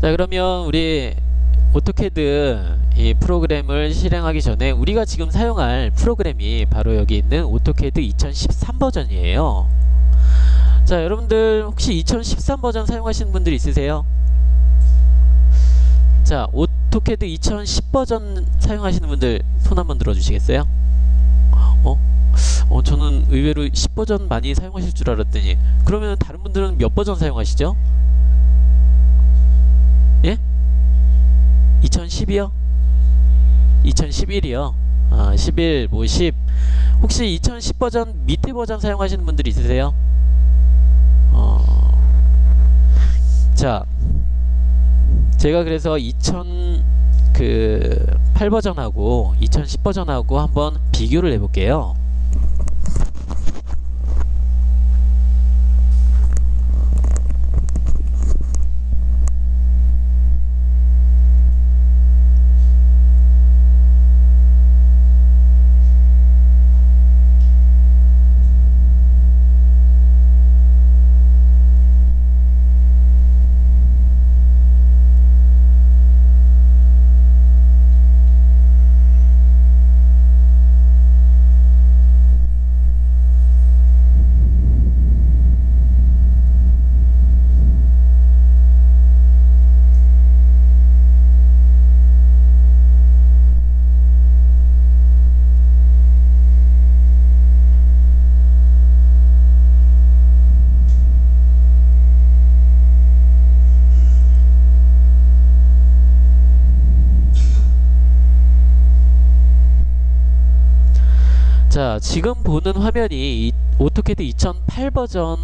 자, 그러면 우리 오토캐드 이 프로그램을 실행하기 전에 우리가 지금 사용할 프로그램이 바로 여기 있는 오토캐드 2013 버전이에요. 자, 여러분들 혹시 2013 버전 사용하시는 분들 있으세요? 자, 오토캐드 2010 버전 사용하시는 분들 손 한번 들어주시겠어요? 저는 의외로 10 버전 많이 사용하실 줄 알았더니, 그러면 다른 분들은 몇 버전 사용하시죠? 예? 2010이요? 2011이요? 11, 뭐 10. 혹시 2010 버전 밑에 버전 사용하시는 분들 있으세요? 자, 제가 그래서 2008 버전하고 2010 버전하고 한번 비교를 해볼게요. 자, 지금 보는 화면이 오토캐드 2008 버전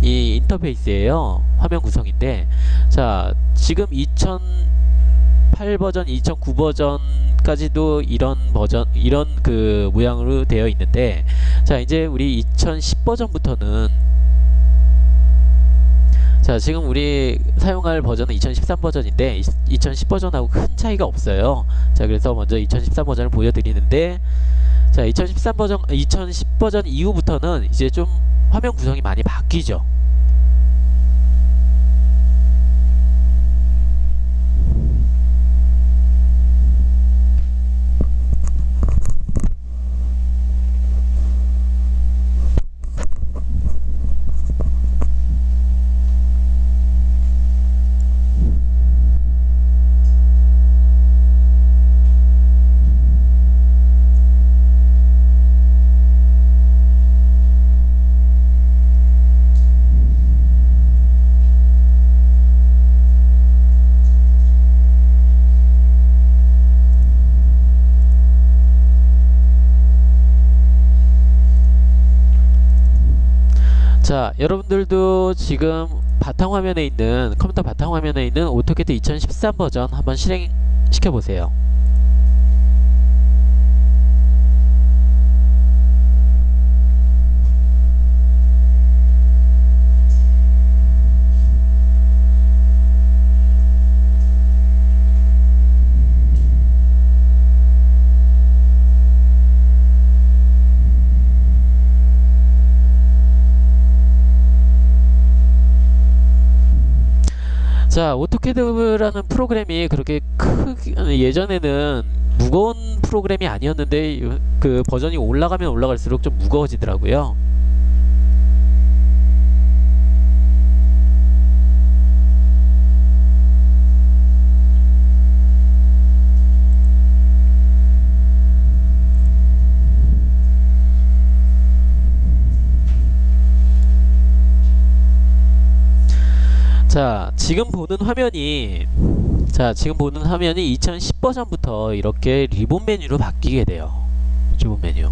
이 인터페이스예요. 화면 구성인데, 자, 지금 2008 버전, 2009 버전까지도 이런 버전, 이런 그 모양으로 되어 있는데, 자, 이제 우리 2010 버전부터는, 자, 지금 우리 사용할 버전은 2013 버전인데 2010 버전하고 큰 차이가 없어요. 자, 그래서 먼저 2013 버전을 보여드리는데, 자, 2013 버전, 2010 버전 이후부터는 이제 좀 화면 구성이 많이 바뀌죠. 자, 여러분들도 지금 바탕화면에 있는, 컴퓨터 바탕화면에 있는 오토캐드 2013 버전 한번 실행시켜 보세요. 자, 오토캐드라는 프로그램이 그렇게 예전에는 무거운 프로그램이 아니었는데 그 버전이 올라가면 올라갈수록 좀 무거워지더라고요. 자, 지금 보는 화면이, 자, 지금 보는 화면이 2010 버전부터 이렇게 리본 메뉴로 바뀌게 돼요. 리본 메뉴.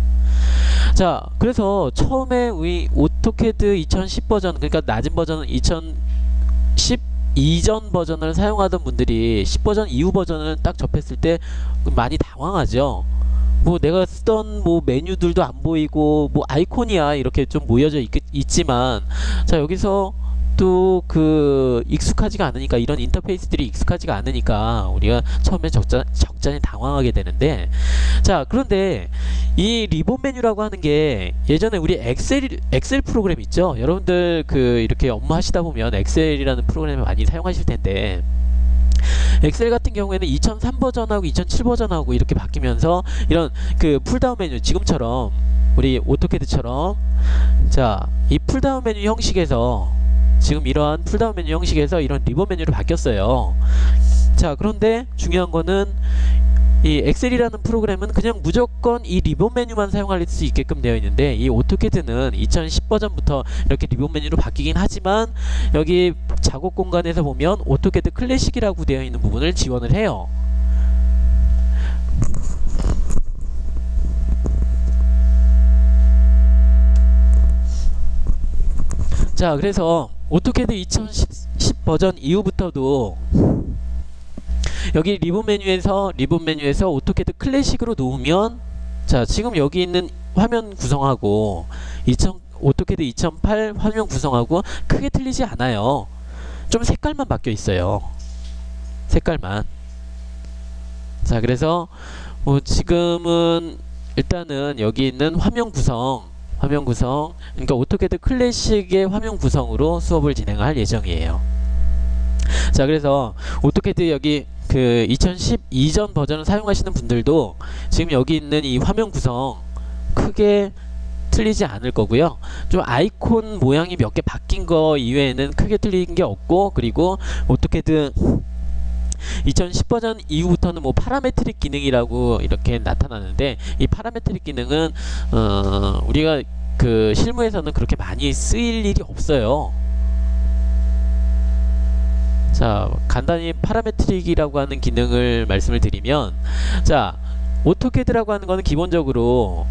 자, 그래서 처음에 우리 오토캐드 2010 버전, 그러니까 낮은 버전은 2010 이전 버전을 사용하던 분들이 10 버전 이후 버전을 딱 접했을 때 많이 당황하죠. 뭐 내가 쓰던 뭐 메뉴들도 안 보이고 뭐 아이콘이야 이렇게 좀 모여져 있지만, 자, 여기서 또 그 익숙하지가 않으니까, 이런 인터페이스들이 익숙하지가 않으니까 우리가 처음에 적잖이 당황하게 되는데, 자, 그런데 이 리본 메뉴라고 하는 게 예전에 우리 엑셀 프로그램 있죠. 여러분들 그 이렇게 업무 하시다 보면 엑셀이라는 프로그램을 많이 사용하실 텐데, 엑셀 같은 경우에는 2003 버전하고 2007 버전하고 이렇게 바뀌면서 이런 그 풀다운 메뉴 지금처럼 우리 오토캐드처럼 자, 이 풀다운 메뉴 형식에서 지금 이러한 풀다운 메뉴 형식에서 이런 리본 메뉴로 바뀌었어요. 자, 그런데 중요한 거는 이 엑셀이라는 프로그램은 그냥 무조건 이 리본 메뉴만 사용할 수 있게끔 되어 있는데 이 오토캐드는 2010 버전부터 이렇게 리본 메뉴로 바뀌긴 하지만 여기 작업 공간에서 보면 오토캐드 클래식이라고 되어 있는 부분을 지원을 해요. 자, 그래서 오토캐드 2010 버전 이후부터도 여기 리본 메뉴에서 오토캐드 클래식으로 놓으면 자, 지금 여기 있는 화면 구성하고 오토캐드 2008 화면 구성하고 크게 틀리지 않아요. 좀 색깔만 바뀌어 있어요. 색깔만. 자, 그래서 지금은 일단은 여기 있는 화면 구성 그러니까 오토캐드 클래식의 화면 구성으로 수업을 진행할 예정이에요. 자, 그래서 오토캐드 여기 그 2010 이전 버전을 사용하시는 분들도 지금 여기 있는 이 화면 구성 크게 틀리지 않을 거고요. 좀 아이콘 모양이 몇 개 바뀐 거 이외에는 크게 틀린 게 없고, 그리고 오토캐드 2010 버전 이후부터는 뭐 파라메트릭 기능이라고 이렇게 나타나는데, 이 파라메트릭 기능은 우리가 그 실무에서는 그렇게 많이 쓰일 일이 없어요. 자, 간단히 파라메트릭이라고 하는 기능을 말씀을 드리면, 자, 오토캐드라고 하는 거는 기본적으로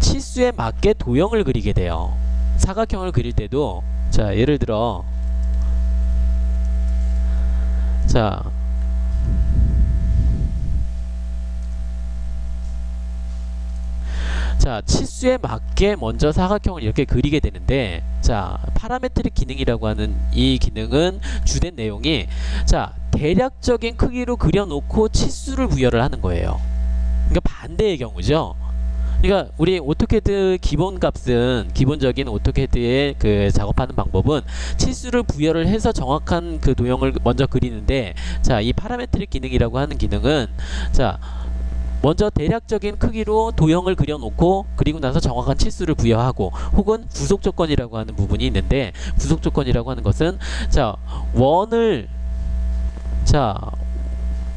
치수에 맞게 도형을 그리게 돼요. 사각형을 그릴 때도, 자, 예를 들어, 자, 치수에 맞게 먼저 사각형을 이렇게 그리게 되는데, 자, 파라메트릭 기능이라고 하는 이 기능은 주된 내용이, 자, 대략적인 크기로 그려놓고 치수를 부여를 하는 거예요. 그러니까 반대의 경우죠. 그러니까 우리 오토캐드 기본값은, 기본적인 오토캐드의 그 작업하는 방법은 치수를 부여를 해서 정확한 그 도형을 먼저 그리는데, 자, 이 파라메트릭 기능이라고 하는 기능은, 자, 먼저 대략적인 크기로 도형을 그려놓고, 그리고 나서 정확한 치수를 부여하고, 혹은 구속 조건이라고 하는 부분이 있는데, 구속 조건이라고 하는 것은, 자,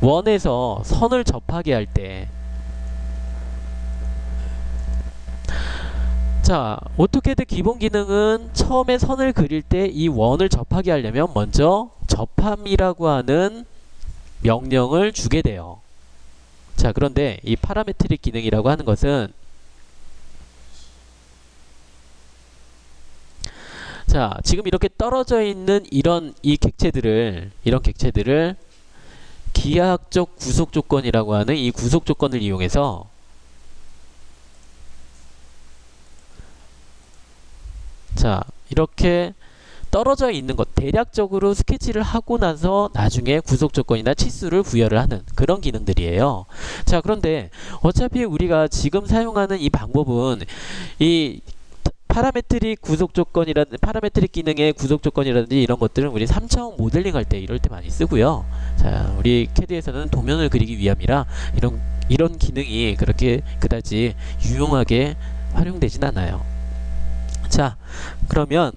원에서 선을 접하게 할 때, 자, 오토캐드 기본 기능은 처음에 선을 그릴 때 이 원을 접하게 하려면 먼저 접함이라고 하는 명령을 주게 돼요. 자, 그런데 이 파라메트릭 기능이라고 하는 것은, 자, 지금 이렇게 떨어져 있는 이런 객체들을 기하학적 구속 조건이라고 하는 이 구속 조건을 이용해서, 자, 이렇게 떨어져 있는 것 대략적으로 스케치를 하고 나서 나중에 구속 조건이나 치수를 부여를 하는 그런 기능들이에요. 자, 그런데 어차피 우리가 지금 사용하는 이 방법은 이 파라메트릭 구속 조건이라든지 파라메트릭 기능의 구속 조건이라든지 이런 것들은 우리 3차원 모델링 할 때 이럴 때 많이 쓰고요. 자, 우리 캐드에서는 도면을 그리기 위함이라 이런 기능이 그렇게 그다지 유용하게 활용되진 않아요. 자, 그러면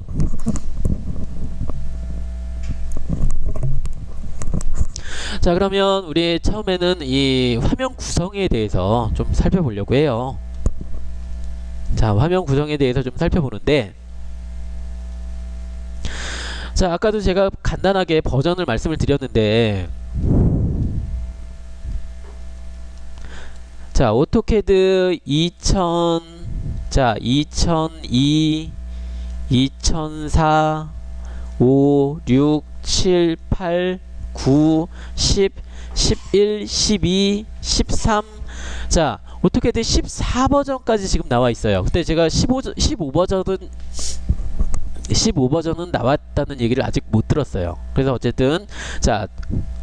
우리 처음에는 이 화면 구성에 대해서 좀 살펴보려고 해요. 자, 화면 구성에 대해서 좀 살펴보는데, 자, 아까도 제가 간단하게 버전을 말씀을 드렸는데, 자, 오토캐드 2002, 2004, 5, 6, 7, 8, 9, 10, 11, 12, 13. 자, 오토캐드 14버전까지 지금 나와 있어요. 근데 제가 15버전은 나왔다는 얘기를 아직 못 들었어요. 그래서 어쨌든, 자,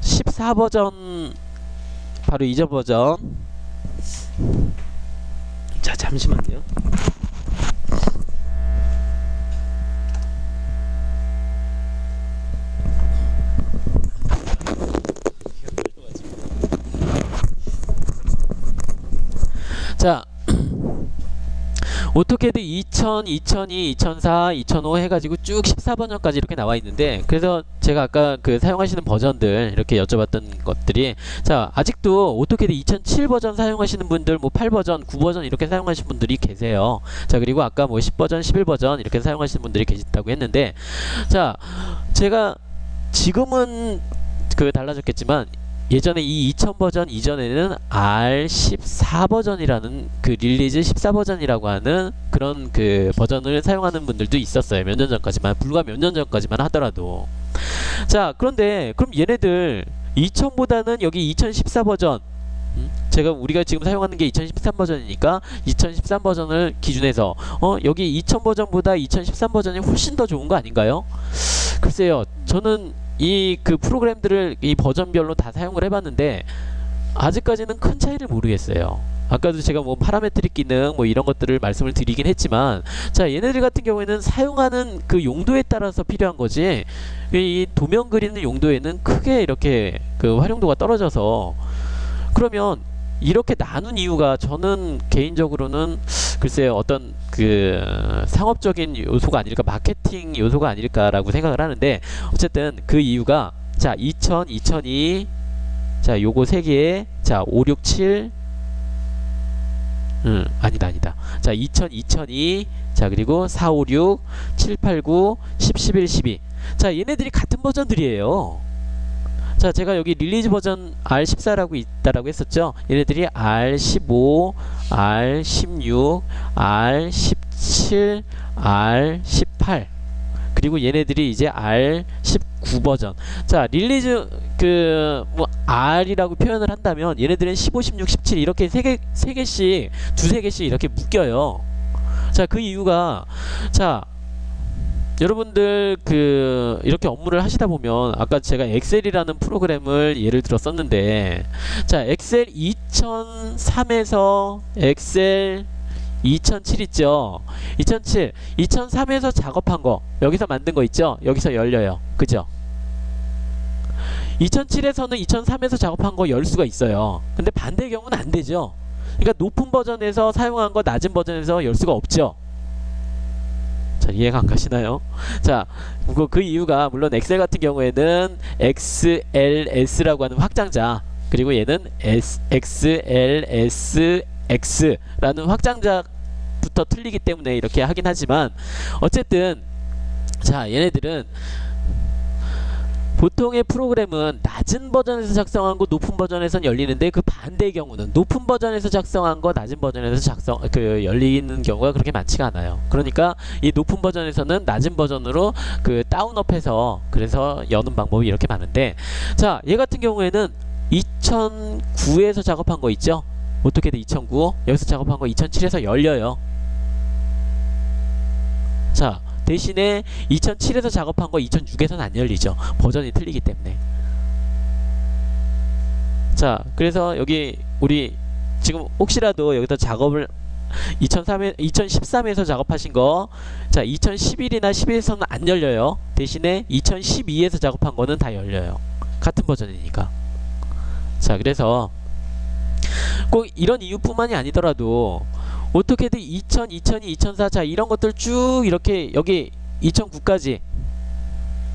14버전, 바로 이전 버전. 자, 잠시만요. 오토캐드 2000, 2002, 2004, 2005 해가지고 쭉 14버전까지 이렇게 나와 있는데, 그래서 제가 아까 그 사용하시는 버전들 이렇게 여쭤봤던 것들이, 자, 아직도 오토캐드 2007 버전 사용하시는 분들, 뭐 8버전, 9버전 이렇게 사용하시는 분들이 계세요. 자, 그리고 아까 뭐 10버전, 11버전 이렇게 사용하시는 분들이 계시다고 했는데, 자, 제가 지금은 그 달라졌겠지만, 예전에 이 2000 버전 이전에는 R14 버전이라는 그 릴리즈 14 버전이라고 하는 그런 그 버전을 사용하는 분들도 있었어요. 몇 년 전까지만, 불과 몇 년 전까지만 하더라도. 자, 그런데 그럼 얘네들 2000보다는 여기 2014 버전, 우리가 지금 사용하는 게 2013 버전이니까 2013 버전을 기준해서 여기 2000 버전보다 2013 버전이 훨씬 더 좋은 거 아닌가요? 글쎄요, 저는 이 그 프로그램들을 이 버전별로 다 사용을 해봤는데 아직까지는 큰 차이를 모르겠어요. 아까도 제가 뭐 파라메트릭 기능 뭐 이런 것들을 말씀을 드리긴 했지만, 자, 얘네들 같은 경우에는 사용하는 그 용도에 따라서 필요한 거지, 이 도면 그리는 용도에는 크게 이렇게 그 활용도가 떨어져서, 그러면 이렇게 나눈 이유가 저는 개인적으로는 글쎄요, 어떤 그 상업적인 요소가 아닐까, 마케팅 요소가 아닐까라고 생각을 하는데, 어쨌든 그 이유가, 자, 2000, 2002, 자, 요거 3개에, 자, 5, 6, 7, 아니다. 자, 2000, 2002, 자, 그리고 4, 5, 6, 7, 8, 9, 10, 11, 12. 자, 얘네들이 같은 버전들이에요. 자, 제가 여기 릴리즈 버전 R14라고 있다라고 했었죠. 얘네들이 R15, R16, R17, R18, 그리고 얘네들이 이제 R19 버전. 자, 릴리즈 그 뭐 R이라고 표현을 한다면 얘네들은 15, 16, 17 이렇게 세 개씩, 두세 개씩 이렇게 묶여요. 자, 그 이유가, 자, 여러분들 그 이렇게 업무를 하시다 보면, 아까 제가 엑셀이라는 프로그램을 예를 들어 썼는데, 자, 엑셀 2003에서 엑셀 2007 있죠. 2007, 2003에서 작업한 거, 여기서 만든 거 있죠. 여기서 열려요. 그죠? 2007에서는 2003에서 작업한 거 열 수가 있어요. 근데 반대의 경우는 안 되죠. 그러니까 높은 버전에서 사용한 거 낮은 버전에서 열 수가 없죠. 자, 이해가 안 가시나요? 자, 그 이유가, 물론 엑셀 같은 경우에는 XLS라고 하는 확장자, 그리고 얘는 XLSX라는 확장자부터 틀리기 때문에 이렇게 하긴 하지만, 어쨌든, 자, 얘네들은 보통의 프로그램은 낮은 버전에서 작성한 거 높은 버전에선 열리는데, 그 반대의 경우는 높은 버전에서 작성한 거 낮은 버전에서 열리는 경우가 그렇게 많지가 않아요. 그러니까 이 높은 버전에서는 낮은 버전으로 그 다운업해서 그래서 여는 방법이 이렇게 많은데, 자, 얘 같은 경우에는 2009에서 작업한 거 있죠. 오토캐드 2009, 여기서 작업한 거 2007에서 열려요. 자, 대신에 2007에서 작업한 거 2006에서는 안 열리죠. 버전이 틀리기 때문에. 자, 그래서 여기 우리 지금 혹시라도 여기다 작업을 2013에서 작업하신 거, 자, 2011이나 12에서는 안 열려요. 대신에 2012에서 작업한 거는 다 열려요. 같은 버전이니까. 자, 그래서 꼭 이런 이유뿐만이 아니더라도 오토캐드 2000, 2002, 2004, 자, 이런 것들 쭉 이렇게 여기 2009까지,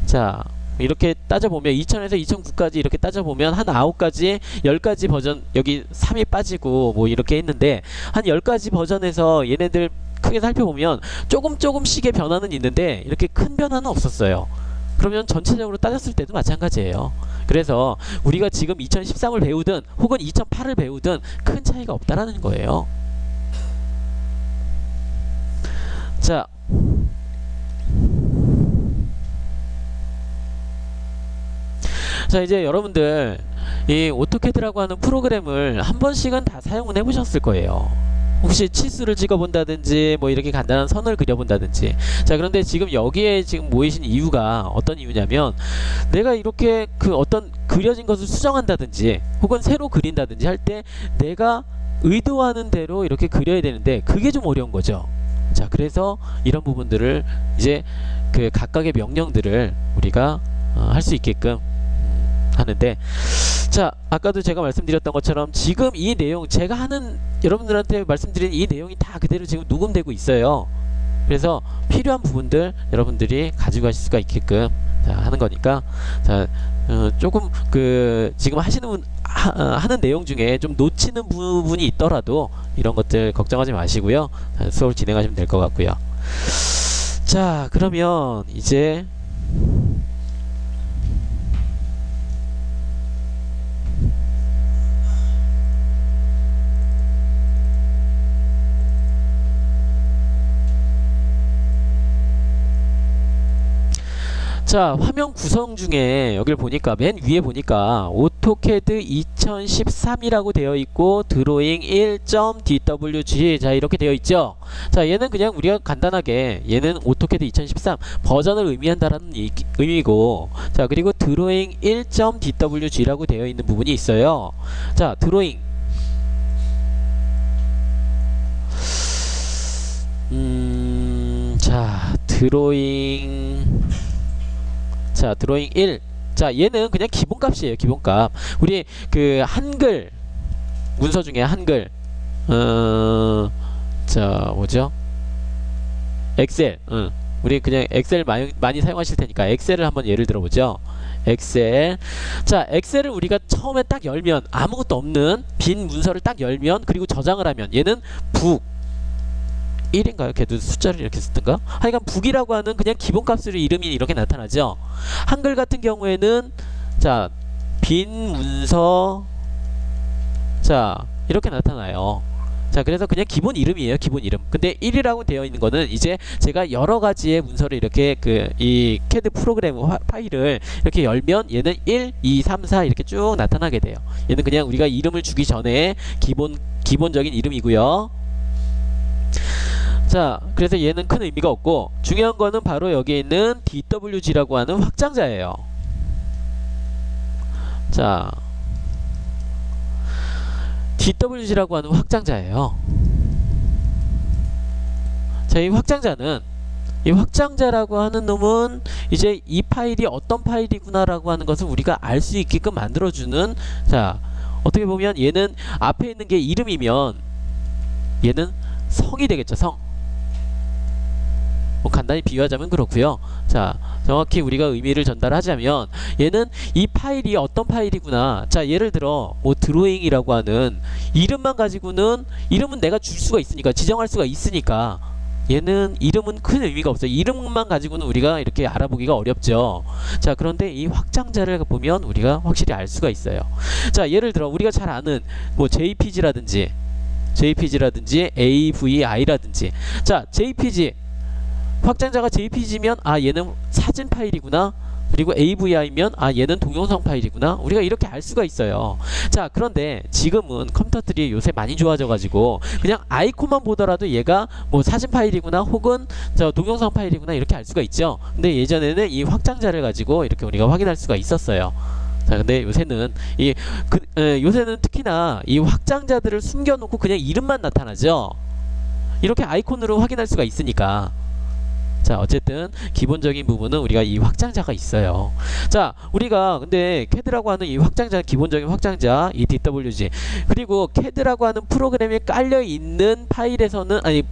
자, 이렇게 따져보면 2000에서 2009까지 이렇게 따져보면 한 9가지, 10가지 버전, 여기 3이 빠지고 뭐 이렇게 했는데, 한 10가지 버전에서 얘네들 크게 살펴보면 조금씩의 변화는 있는데 이렇게 큰 변화는 없었어요. 그러면 전체적으로 따졌을 때도 마찬가지예요. 그래서 우리가 지금 2013을 배우든 혹은 2008을 배우든 큰 차이가 없다라는 거예요. 자, 이제 여러분들 이 오토캐드라고 하는 프로그램을 한 번씩은 다 사용은 해보셨을 거예요. 혹시 치수를 찍어본다든지 뭐 이렇게 간단한 선을 그려본다든지. 자, 그런데 지금 여기에 지금 모이신 이유가 어떤 이유냐면, 내가 이렇게 그 어떤 그려진 것을 수정한다든지 혹은 새로 그린다든지 할 때 내가 의도하는 대로 이렇게 그려야 되는데 그게 좀 어려운 거죠. 자, 그래서 이런 부분들을 이제 그 각각의 명령들을 우리가 할 수 있게끔 하는데, 자, 아까도 제가 말씀드렸던 것처럼 지금 이 내용 제가 하는 여러분들한테 말씀드린 이 내용이 다 그대로 지금 녹음되고 있어요. 그래서 필요한 부분들 여러분들이 가지고 가실 수가 있게끔 자, 하는 거니까 자, 조금 그 지금 하는 내용 중에 좀 놓치는 부분이 있더라도 이런 것들 걱정하지 마시고요. 수업을 진행하시면 될 것 같고요. 자, 그러면 이제 자, 화면 구성 중에 여기를 보니까 맨 위에 보니까 오토캐드 2013이라고 되어 있고 드로잉 1.dwg 자 이렇게 되어 있죠. 자, 얘는 그냥 우리가 간단하게 얘는 오토캐드 2013 버전을 의미한다라는 의미고, 자 그리고 드로잉 1.dwg라고 되어 있는 부분이 있어요. 자, 드로잉 자 드로잉 1. 자, 얘는 그냥 기본값이에요. 기본값. 우리 그 한글 문서 중에 한글 자 뭐죠? 엑셀. 우리 그냥 엑셀 많이 사용하실 테니까 엑셀을 한번 예를 들어보죠. 엑셀. 자, 엑셀을 우리가 처음에 딱 열면 아무것도 없는 빈 문서를 딱 열면 그리고 저장을 하면 얘는 북 1인가요? 걔도 숫자를 이렇게 쓰든가? 하여간 북이라고 하는 그냥 기본값으로 이름이 이렇게 나타나죠. 한글 같은 경우에는 자, 빈 문서 자, 이렇게 나타나요. 자, 그래서 그냥 기본 이름이에요. 기본 이름. 근데 1이라고 되어 있는 거는 이제 제가 여러 가지의 문서를 이렇게 이 CAD 프로그램 파일을 이렇게 열면 얘는 1, 2, 3, 4 이렇게 쭉 나타나게 돼요. 얘는 그냥 우리가 이름을 주기 전에 기본적인 이름이고요. 자, 그래서 얘는 큰 의미가 없고 중요한 거는 바로 여기에 있는 DWG라고 하는 확장자예요. 자, DWG라고 하는 확장자예요. 자, 이 확장자라고 하는 놈은 이제 이 파일이 어떤 파일이구나 라고 하는 것을 우리가 알 수 있게끔 만들어주는, 자, 어떻게 보면 얘는 앞에 있는 게 이름이면 얘는 성이 되겠죠. 성. 뭐 간단히 비유하자면 그렇고요. 자, 정확히 우리가 의미를 전달하자면 얘는 이 파일이 어떤 파일이구나. 자, 예를 들어 뭐 드로잉이라고 하는 이름만 가지고는, 이름은 내가 줄 수가 있으니까, 지정할 수가 있으니까 얘는 이름은 큰 의미가 없어요. 이름만 가지고는 우리가 이렇게 알아보기가 어렵죠. 자, 그런데 이 확장자를 보면 우리가 확실히 알 수가 있어요. 자, 예를 들어 우리가 잘 아는 뭐 JPG라든지 AVI라든지, 자, JPG 확장자가 JPG면 아, 얘는 사진 파일이구나. 그리고 AVI면 아, 얘는 동영상 파일이구나. 우리가 이렇게 알 수가 있어요. 자, 그런데 지금은 컴퓨터들이 요새 많이 좋아져 가지고 그냥 아이콘만 보더라도 얘가 뭐 사진 파일이구나 혹은 저 동영상 파일이구나 이렇게 알 수가 있죠. 근데 예전에는 이 확장자를 가지고 이렇게 우리가 확인할 수가 있었어요. 자, 근데 요새는 요새는 특히나 이 확장자들을 숨겨놓고 그냥 이름만 나타나죠. 이렇게 아이콘으로 확인할 수가 있으니까. 자, 어쨌든 기본적인 부분은 우리가 이 확장자가 있어요. 자, 우리가 근데 CAD라고 하는 이 확장자, 기본적인 확장자, 이 DWG, 그리고 CAD라고 하는 프로그램에 깔려 있는 파일에서는, 아니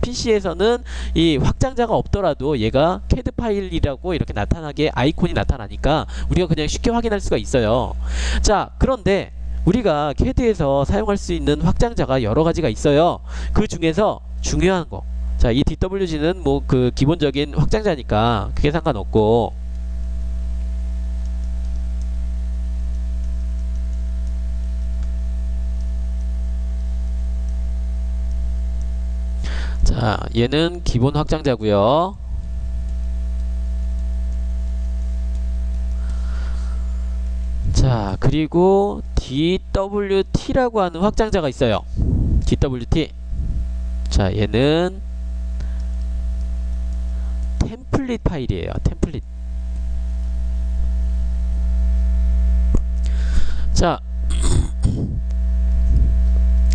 PC에서는 이 확장자가 없더라도 얘가 CAD 파일이라고 이렇게 나타나게 아이콘이 나타나니까 우리가 그냥 쉽게 확인할 수가 있어요. 자, 그런데 우리가 CAD에서 사용할 수 있는 확장자가 여러 가지가 있어요. 그 중에서 중요한 거, 자, 이 DWG는 뭐 그 기본적인 확장자니까 그게 상관없고, 자, 얘는 기본 확장자고요. 자, 그리고 DWT라고 하는 확장자가 있어요. DWT. 자, 얘는 템플릿 파일이에요. 템플릿. 자,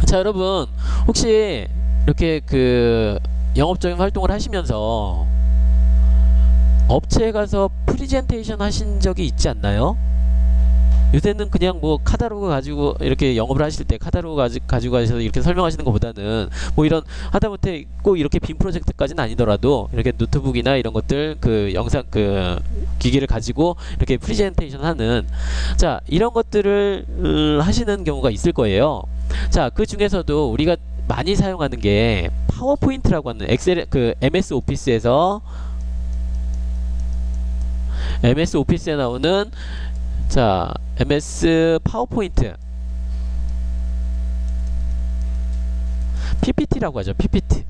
자, 여러분 혹시 이렇게 그 영업적인 활동을 하시면서 업체에 가서 프리젠테이션 하신 적이 있지 않나요? 요새는 그냥 뭐 카탈로그 가지고 이렇게 영업을 하실 때 카탈로그 가지고 가셔서 이렇게 설명하시는 것보다는 뭐 이런 하다못해 꼭 이렇게 빔 프로젝트까지는 아니더라도 이렇게 노트북이나 이런 것들 그 영상 그 기기를 가지고 이렇게 프리젠테이션 하는 자 이런 것들을 하시는 경우가 있을 거예요. 자 그 중에서도 우리가 많이 사용하는 게 파워포인트라고 하는 엑셀 그 MS 오피스에 나오는 자 MS 파워포인트 PPT라고 하죠. PPT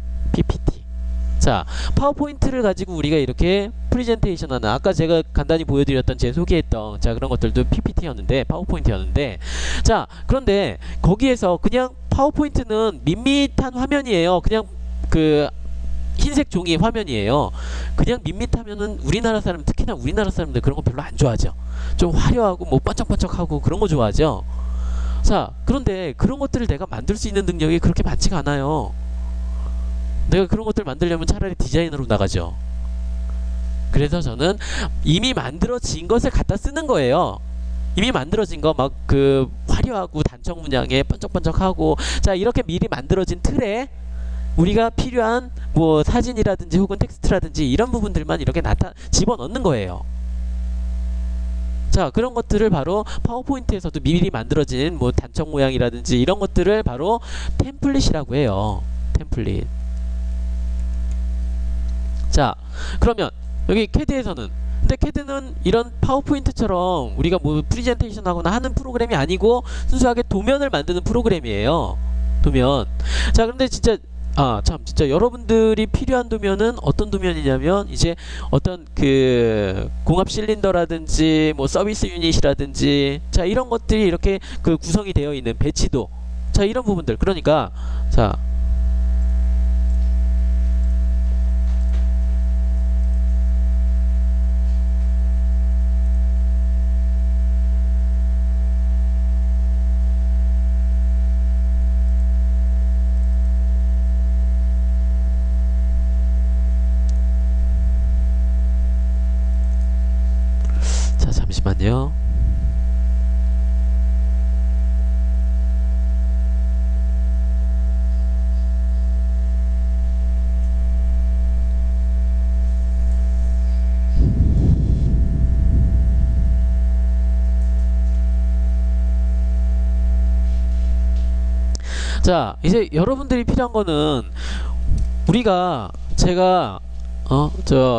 자 파워포인트를 가지고 우리가 이렇게 프레젠테이션 하는 아까 제가 간단히 보여드렸던 제 소개했던 자 그런 것들도 PPT였는데 파워포인트였는데 자 그런데 거기에서 그냥 파워포인트는 밋밋한 화면이에요. 그냥 그 흰색 종이 화면이에요. 그냥 밋밋하면은 우리나라 사람 특히나 우리나라 사람들 그런 거 별로 안 좋아하죠. 좀 화려하고 뭐 반짝반짝하고 그런 거 좋아하죠. 자 그런데 그런 것들을 내가 만들 수 있는 능력이 그렇게 많지가 않아요. 내가 그런 것들 만들려면 차라리 디자이너로 나가죠. 그래서 저는 이미 만들어진 것을 갖다 쓰는 거예요. 이미 만들어진 거 막 그 화려하고 단청 문양에 번쩍번쩍하고 자 이렇게 미리 만들어진 틀에 우리가 필요한 뭐 사진이라든지 혹은 텍스트라든지 이런 부분들만 이렇게 집어넣는 거예요. 자 그런 것들을 바로 파워포인트에서도 미리 만들어진 뭐 단청 모양이라든지 이런 것들을 바로 템플릿이라고 해요. 템플릿. 자 그러면 여기 캐드에서는 근데 캐드는 이런 파워포인트처럼 우리가 뭐 프리젠테이션 하거나 하는 프로그램이 아니고 순수하게 도면을 만드는 프로그램이에요. 도면. 자 그런데 진짜 진짜 여러분들이 필요한 도면은 어떤 도면이냐면 이제 어떤 그 공합 실린더라든지 뭐 서비스 유닛이라든지 자 이런 것들이 이렇게 그 구성이 되어 있는 배치도 자 이런 부분들 그러니까 자 잠시만요. 자 이제 여러분들이 필요한 거는 우리가 제가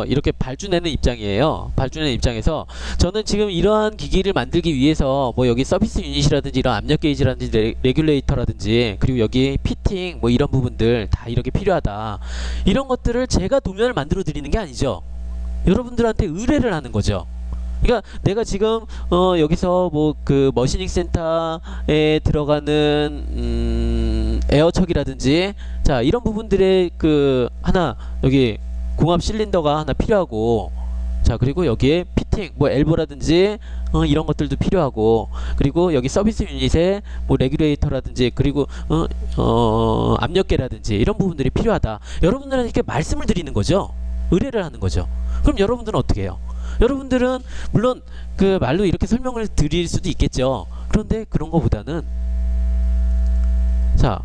이렇게 발주내는 입장이에요. 발주내는 입장에서 저는 지금 이러한 기기를 만들기 위해서 뭐 여기 서비스 유닛이라든지 이런 압력 게이지라든지 레귤레이터라든지 그리고 여기 피팅 뭐 이런 부분들 다 이렇게 필요하다. 이런 것들을 제가 도면을 만들어 드리는 게 아니죠. 여러분들한테 의뢰를 하는 거죠. 그러니까 내가 지금 여기서 뭐 그 머시닝 센터에 들어가는 에어척이라든지 자 이런 부분들의 그 하나 여기 공합 실린더가 하나 필요하고 자 그리고 여기에 피팅 뭐 엘보라든지 이런 것들도 필요하고 그리고 여기 서비스 유닛에 뭐 레귤레이터라든지 그리고 압력계라든지 이런 부분들이 필요하다. 여러분들한테 이렇게 말씀을 드리는 거죠. 의뢰를 하는 거죠. 그럼 여러분들은 어떻게 해요? 여러분들은 물론 그 말로 이렇게 설명을 드릴 수도 있겠죠. 그런데 그런 거보다는 자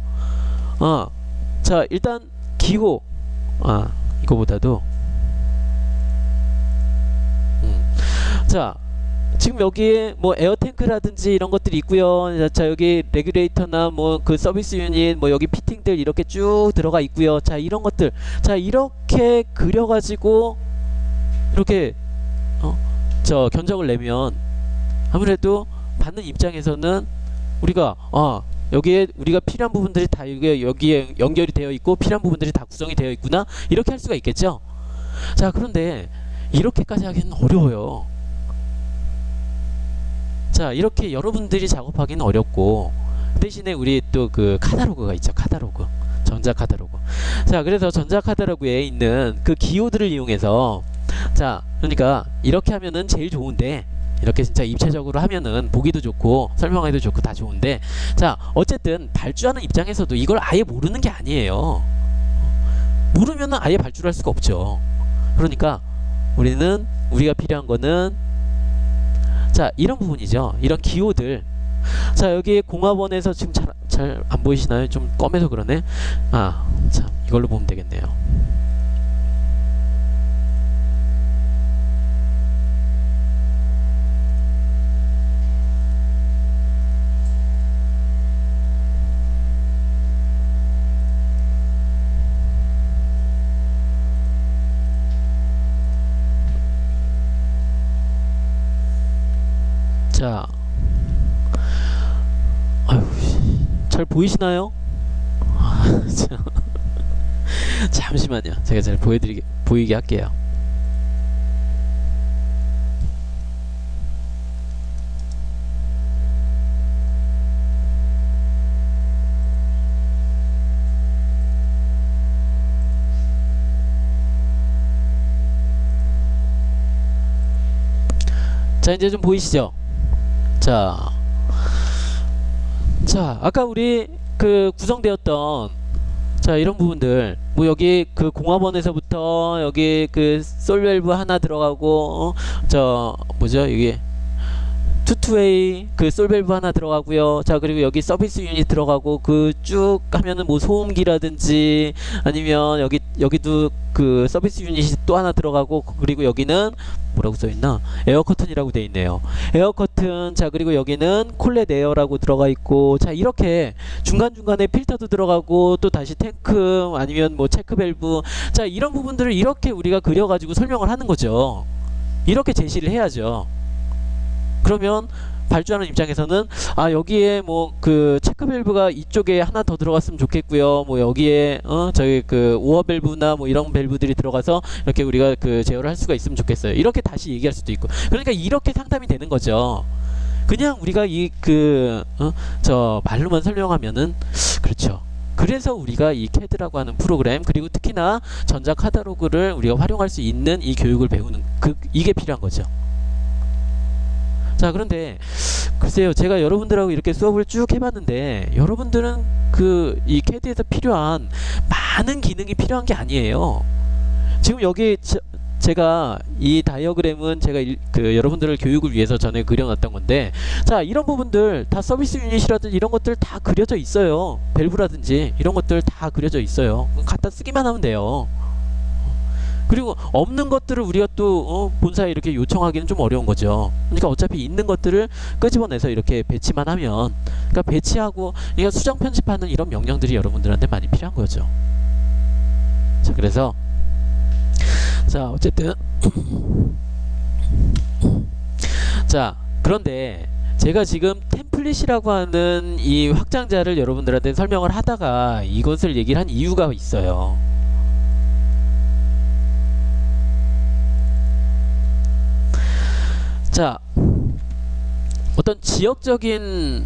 일단 기호 이거보다도 자 지금 여기에 뭐 에어탱크라든지 이런 것들이 있고요. 자 여기 레귤레이터나 뭐 그 서비스 유닛 뭐 여기 피팅들 이렇게 쭉 들어가 있고요. 자 이런 것들 자 이렇게 그려가지고 이렇게 견적을 내면 아무래도 받는 입장에서는 우리가 여기에 우리가 필요한 부분들이 다 여기에 연결이 되어 있고 필요한 부분들이 다 구성이 되어 있구나 이렇게 할 수가 있겠죠. 자 그런데 이렇게까지 하기는 어려워요. 자 이렇게 여러분들이 작업하기는 어렵고 대신에 우리 또 그 카탈로그가 있죠. 카탈로그 전자 카탈로그. 자 그래서 전자 카탈로그에 있는 그 기호들을 이용해서 자 그러니까 이렇게 하면은 제일 좋은데 이렇게 진짜 입체적으로 하면은 보기도 좋고 설명하기도 좋고 다 좋은데 자 어쨌든 발주하는 입장에서도 이걸 아예 모르는 게 아니에요. 모르면은 아예 발주를 할 수가 없죠. 그러니까 우리가 필요한 거는 자, 이런 부분이죠. 이런 기호들. 자, 여기 공합원에서 지금 잘 안 보이시나요? 좀 검해서 그러네. 아, 참, 이걸로 보면 되겠네요. 자, 아유, 잘 보이시나요? 잠시만요. 제가 잘 보이게 할게요. 자, 이제 좀 보이시죠? 자, 아까 우리 그 구성되었던 자, 이런 부분들 뭐 여기 그 공합원에서부터 여기 그 솔밸브 하나 들어가고 저 뭐죠? 여기 투투웨이 그 솔밸브 하나 들어가고요. 자, 그리고 여기 서비스 유닛 들어가고 그 쭉 하면은 뭐 소음기라든지 아니면 여기도 그 서비스 유닛이 또 하나 들어가고, 그리고 여기는 뭐라고 써있나? 에어 커튼이라고 돼 있네요. 에어 커튼. 자, 그리고 여기는 콜렛 에어라고 들어가 있고, 자, 이렇게 중간중간에 필터도 들어가고 또 다시 탱크 아니면 뭐 체크 밸브. 자, 이런 부분들을 이렇게 우리가 그려가지고 설명을 하는 거죠. 이렇게 제시를 해야죠. 그러면 발주하는 입장에서는 아, 여기에 뭐 그 체크 밸브가 이쪽에 하나 더 들어갔으면 좋겠고요. 뭐 여기에 저기 그 오어 밸브나 뭐 이런 밸브들이 들어가서 이렇게 우리가 그 제어를 할 수가 있으면 좋겠어요. 이렇게 다시 얘기할 수도 있고. 그러니까 이렇게 상담이 되는 거죠. 그냥 우리가 이 그 저 말로만 설명하면은 그렇죠. 그래서 우리가 이 CAD라고 하는 프로그램, 그리고 특히나 전자 카탈로그를 우리가 활용할 수 있는 이 교육을 배우는 이게 필요한 거죠. 자, 그런데 글쎄요, 제가 여러분들하고 이렇게 수업을 쭉 해봤는데 여러분들은 그 이 CAD에서 필요한 많은 기능이 필요한 게 아니에요. 지금 여기 제가 이 다이어그램은 제가 그 여러분들을 교육을 위해서 전에 그려놨던 건데, 자, 이런 부분들 다 서비스 유닛이라든지 이런 것들 다 그려져 있어요. 밸브라든지 이런 것들 다 그려져 있어요. 갖다 쓰기만 하면 돼요. 그리고 없는 것들을 우리가 또 본사에 이렇게 요청하기는 좀 어려운 거죠. 그러니까 어차피 있는 것들을 끄집어내서 이렇게 배치만 하면, 그러니까 배치하고 그러니까 수정 편집하는 이런 명령들이 여러분들한테 많이 필요한 거죠. 자, 그래서 자, 어쨌든 자, 그런데 제가 지금 템플릿이라고 하는 이 확장자를 여러분들한테 설명을 하다가 이것을 얘기를 한 이유가 있어요. 자, 어떤 지역적인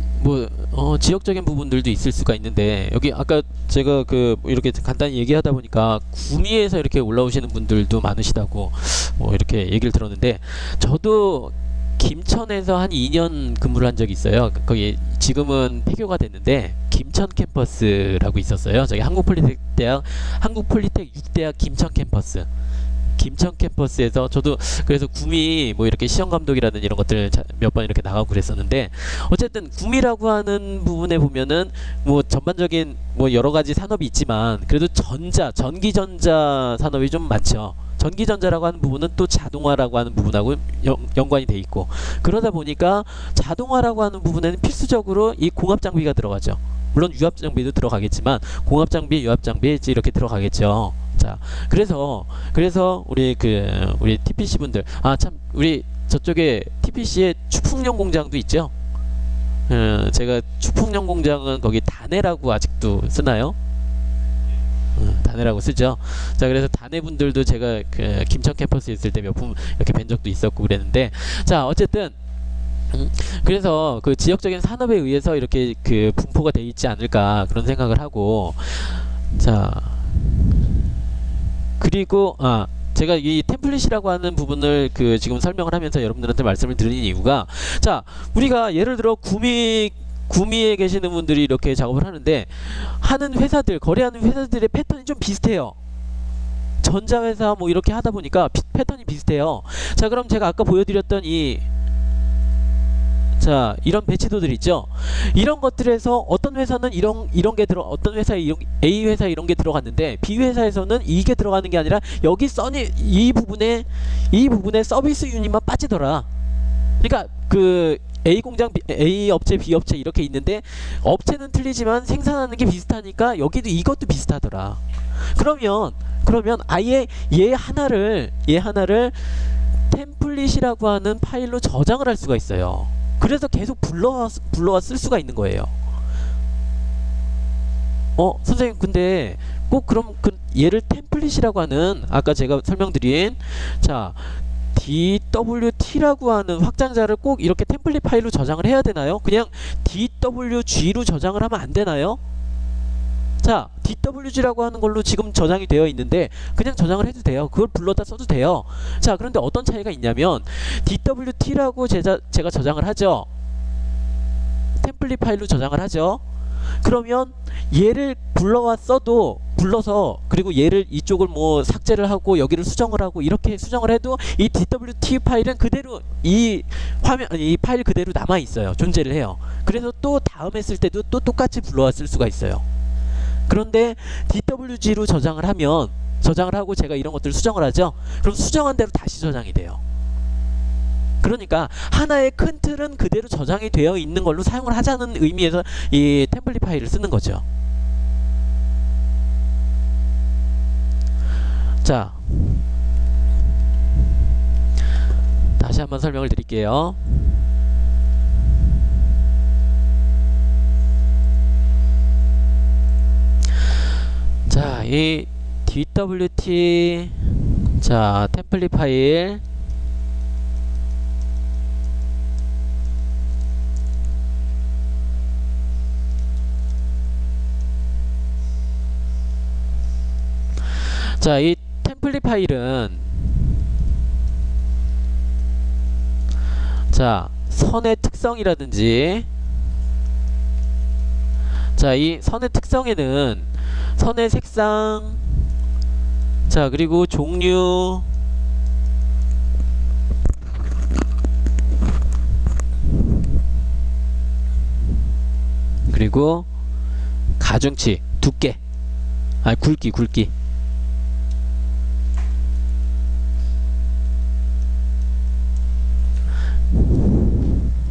지역적인 부분들도 있을 수가 있는데, 여기 아까 제가 그 이렇게 간단히 얘기하다 보니까 구미에서 이렇게 올라오시는 분들도 많으시다고 뭐 이렇게 얘기를 들었는데, 저도 김천에서 한 2년 근무를 한 적이 있어요. 거기 지금은 폐교가 됐는데 김천 캠퍼스라고 있었어요. 저기 한국폴리텍 6대학 김천 캠퍼스. 김천 캠퍼스에서 저도 그래서 구미 뭐 이렇게 시험 감독이라든지 이런 것들 몇 번 이렇게 나가고 그랬었는데, 어쨌든 구미라고 하는 부분에 보면은 뭐 전반적인 뭐 여러 가지 산업이 있지만 그래도 전기전자 산업이 좀 많죠. 전기전자라고 하는 부분은 또 자동화라고 하는 부분하고 연관이 돼 있고, 그러다 보니까 자동화라고 하는 부분에는 필수적으로 이 공합장비가 들어가죠. 물론 유압장비도 들어가겠지만 공합장비, 유압장비 이렇게 들어가겠죠. 자, 그래서 우리 TPC 분들, 아, 참, 우리 저쪽에 TPC에 추풍용 공장도 있죠. 제가 추풍용 공장은 거기 다네라고 아직도 쓰나요? 다네라고 쓰죠. 자, 그래서 다네 분들도 제가 그 김천 캠퍼스에 있을 때 몇 분 이렇게 뵌 적도 있었고 그랬는데, 자, 어쨌든 그래서 그 지역적인 산업에 의해서 이렇게 그 분포가 돼 있지 않을까 그런 생각을 하고, 자, 그리고 제가 이 템플릿이라고 하는 부분을 그 지금 설명을 하면서 여러분들한테 말씀을 드리는 이유가, 자, 우리가 예를 들어 구미에 계시는 분들이 이렇게 작업을 하는데, 하는 회사들, 거래하는 회사들의 패턴이 좀 비슷해요. 전자회사 뭐 이렇게 하다 보니까 패턴이 비슷해요. 자, 그럼 제가 아까 보여드렸던 이 자, 이런 배치도들 있죠. 이런 것들에서 어떤 회사는 이런 게 어떤 회사에 A 회사에 이런 게 들어갔는데 B 회사에서는 이게 들어가는 게 아니라 여기 써니 이 부분에 서비스 유닛만 빠지더라. 그러니까 그 A 공장, A 업체, B 업체 이렇게 있는데 업체는 틀리지만 생산하는 게 비슷하니까 여기도 이것도 비슷하더라. 그러면 아예 얘 하나를 템플릿이라고 하는 파일로 저장을 할 수가 있어요. 그래서 계속 불러와 쓸 수가 있는 거예요. 선생님 근데 꼭 그럼 얘를 템플릿이라고 하는 아까 제가 설명드린 자 DWT라고 하는 확장자를 꼭 이렇게 템플릿 파일로 저장을 해야 되나요? 그냥 DWG로 저장을 하면 안 되나요? 자, DWG라고 하는 걸로 지금 저장이 되어 있는데 그냥 저장을 해도 돼요. 그걸 불러다 써도 돼요. 자, 그런데 어떤 차이가 있냐면 DWT라고 제가 저장을 하죠. 템플릿 파일로 저장을 하죠. 그러면 얘를 불러서 그리고 얘를 이쪽을 뭐 삭제를 하고 여기를 수정을 하고 이렇게 수정을 해도 이 DWT 파일은 그대로 이 파일 그대로 남아 있어요. 존재를 해요. 그래서 또 다음에 쓸 때도 또 똑같이 불러와 쓸 수가 있어요. 그런데 DWG로 저장을 하고 제가 이런 것들을 수정을 하죠. 그럼 수정한 대로 다시 저장이 돼요. 그러니까 하나의 큰 틀은 그대로 저장이 되어 있는 걸로 사용을 하자는 의미에서 이 템플릿 파일을 쓰는 거죠. 자, 다시 한번 설명을 드릴게요. 자, 이 DWT 자 템플릿 파일 자, 이 템플릿 파일은 자 선의 특성이라든지 자 이 선의 특성에는 선의 색상 자 그리고 종류 그리고 가중치 두께 굵기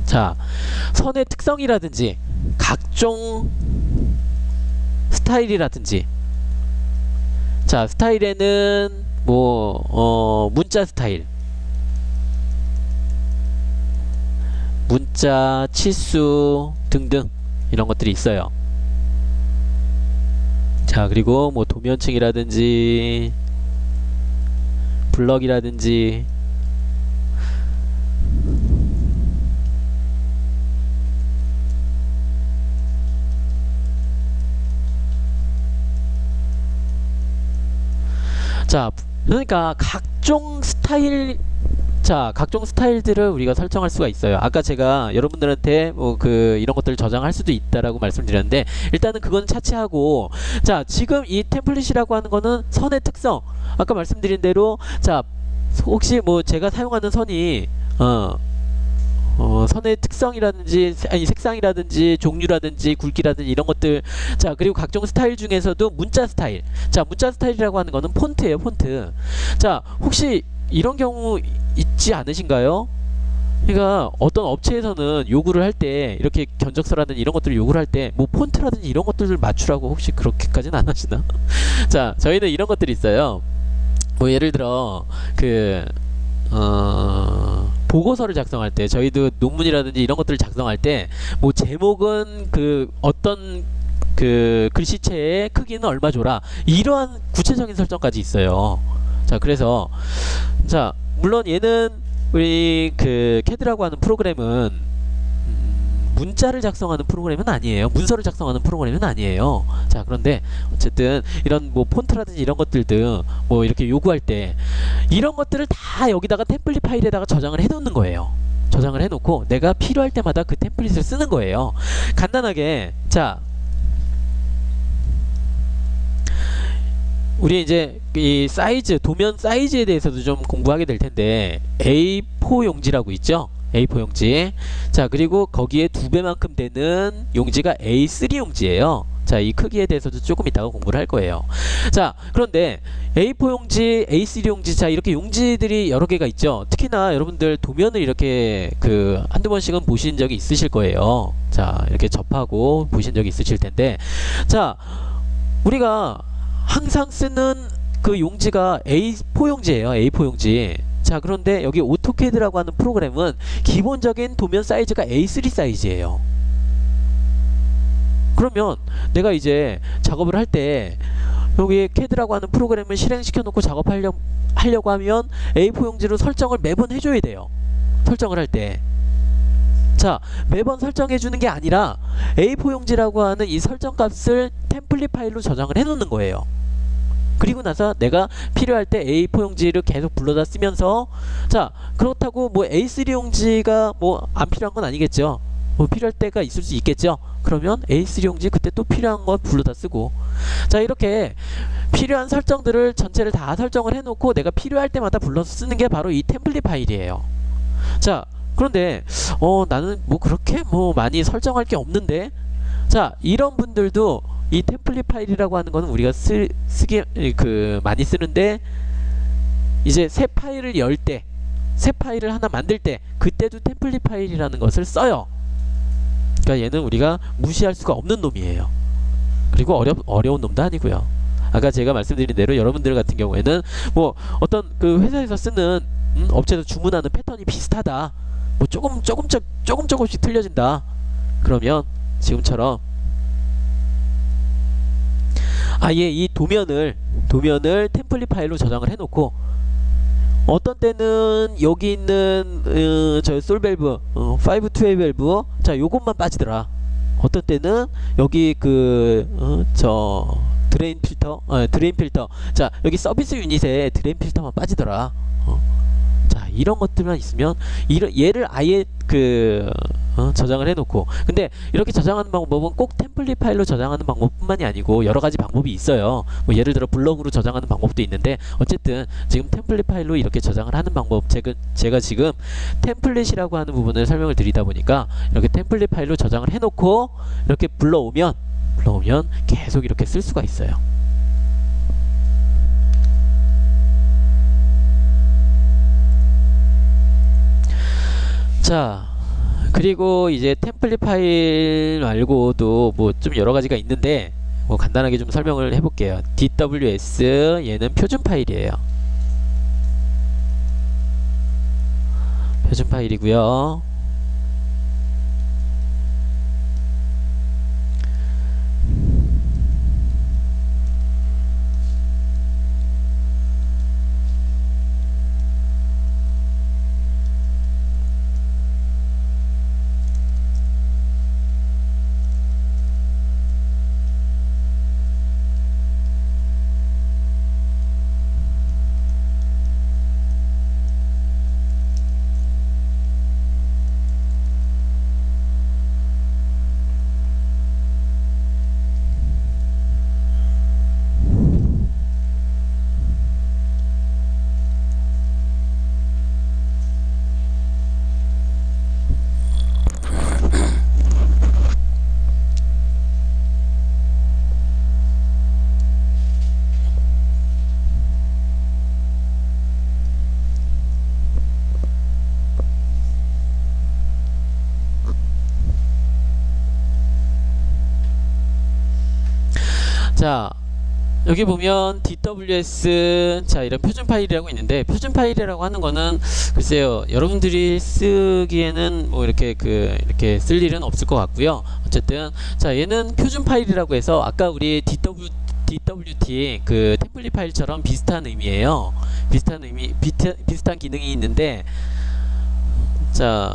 자 선의 특성이라든지 각종 스타일이라든지 자 스타일에는 뭐 문자 스타일 문자 치수 등등 이런 것들이 있어요. 자 그리고 뭐 도면층이라든지 블럭이라든지 자 그러니까 각종 스타일들을 우리가 설정할 수가 있어요. 아까 제가 여러분들한테 뭐 이런 것들을 저장할 수도 있다라고 말씀드렸는데 일단은 그건 차치하고 자 지금 이 템플릿이라고 하는 거는 선의 특성 아까 말씀드린 대로 자 혹시 뭐 제가 사용하는 선이 선의 특성이라든지 색상이라든지 종류라든지 굵기라든지 이런 것들 자 그리고 각종 스타일 중에서도 문자 스타일 자 문자 스타일이라고 하는 거는 폰트예요. 폰트 자 혹시 이런 경우 있지 않으신가요? 그러니까 어떤 업체에서는 요구를 할 때 이렇게 견적서라든지 이런 것들을 요구를 할 때 뭐 폰트라든지 이런 것들을 맞추라고 혹시 그렇게까지는 안 하시나? 자 저희는 이런 것들이 있어요. 뭐 예를 들어 보고서를 작성할 때 저희도 논문이라든지 이런 것들을 작성할 때 뭐 제목은 어떤 글씨체의 크기는 얼마 줘라 이러한 구체적인 설정까지 있어요. 자 그래서 자 물론 얘는 우리 캐드라고 하는 프로그램은 문자를 작성하는 프로그램은 아니에요. 문서를 작성하는 프로그램은 아니에요. 자 그런데 어쨌든 이런 뭐 폰트라든지 이런 것들도 뭐 이렇게 요구할 때 이런 것들을 다 여기다가 템플릿 파일에다가 저장을 해 놓는 거예요. 저장을 해 놓고 내가 필요할 때마다 그 템플릿을 쓰는 거예요. 간단하게 자 우리 이제 이 사이즈 도면 사이즈에 대해서도 좀 공부하게 될 텐데 A4 용지라고 있죠. A4 용지. 자, 그리고 거기에 2배만큼 되는 용지가 A3 용지예요. 자, 이 크기에 대해서도 조금 이따가 공부를 할 거예요. 자, 그런데 A4 용지, A3 용지, 자, 이렇게 용지들이 여러 개가 있죠. 특히나 여러분들 도면을 이렇게 한두 번씩은 보신 적이 있으실 거예요. 자, 이렇게 접하고 보신 적이 있으실 텐데, 자, 우리가 항상 쓰는 그 용지가 A4 용지예요. A4 용지. 자, 그런데 여기 오토캐드라고 하는 프로그램은 기본적인 도면 사이즈가 A3 사이즈예요. 그러면 내가 이제 작업을 할 때 여기 캐드라고 하는 프로그램을 실행시켜 놓고 작업하려고 하면 A4 용지로 설정을 매번 해줘야 돼요. 설정을 할 때. 자, 매번 설정해 주는 게 아니라 A4 용지라고 하는 이 설정 값을 템플릿 파일로 저장을 해 놓는 거예요. 그리고 나서 내가 필요할 때 A4 용지를 계속 불러다 쓰면서, 자, 그렇다고 뭐 A3 용지가 뭐 안 필요한 건 아니겠죠. 뭐 필요할 때가 있을 수 있겠죠. 그러면 A3 용지 그때 또 필요한 거 불러다 쓰고, 자, 이렇게 필요한 설정들을 전체를 다 설정을 해놓고 내가 필요할 때마다 불러서 쓰는 게 바로 이 템플릿 파일이에요. 자, 그런데 나는 뭐 그렇게 뭐 많이 설정할 게 없는데, 자, 이런 분들도 이 템플릿 파일이라고 하는 거는 우리가 많이 쓰는데, 이제 새 파일을 열 때, 새 파일을 하나 만들 때 그때도 템플릿 파일이라는 것을 써요. 그러니까 얘는 우리가 무시할 수가 없는 놈이에요. 그리고 어려운 놈도 아니고요. 아까 제가 말씀드린 대로 여러분들 같은 경우에는 뭐 어떤 그 회사에서 쓰는 업체에서 주문하는 패턴이 비슷하다, 뭐 조금씩 틀려진다, 그러면 지금처럼 아예 이 도면을 템플릿 파일로 저장을 해놓고, 어떤 때는 여기 있는 저 솔밸브 5-2의 밸브, 자, 요것만 빠지더라. 어떤 때는 여기 저 드레인 필터, 자, 여기 서비스 유닛에 드레인 필터만 빠지더라. 자, 이런 것들만 있으면 얘를 아예 저장을 해놓고, 근데 이렇게 저장하는 방법은 꼭 템플릿 파일로 저장하는 방법뿐만이 아니고 여러 가지 방법이 있어요. 뭐 예를 들어 블럭으로 저장하는 방법도 있는데, 어쨌든 지금 템플릿 파일로 이렇게 저장을 하는 방법, 제가 지금 템플릿이라고 하는 부분을 설명을 드리다 보니까 이렇게 템플릿 파일로 저장을 해놓고 이렇게 불러오면 계속 이렇게 쓸 수가 있어요. 자, 그리고 이제 템플릿 파일 말고도 뭐 좀 여러 가지가 있는데, 뭐 간단하게 좀 설명을 해볼게요. DWS, 얘는 표준 파일이에요. 표준 파일이고요. 자, 여기 보면 DWS, 자, 이런 표준 파일이라고 있는데, 표준 파일이라고 하는 거는 글쎄요, 여러분들이 쓰기에는 뭐 이렇게 쓸 일은 없을 것 같고요. 어쨌든 자, 얘는 표준 파일이라고 해서 아까 우리 DWT 템플릿 파일처럼 비슷한 의미예요. 비슷한 기능이 있는데, 자,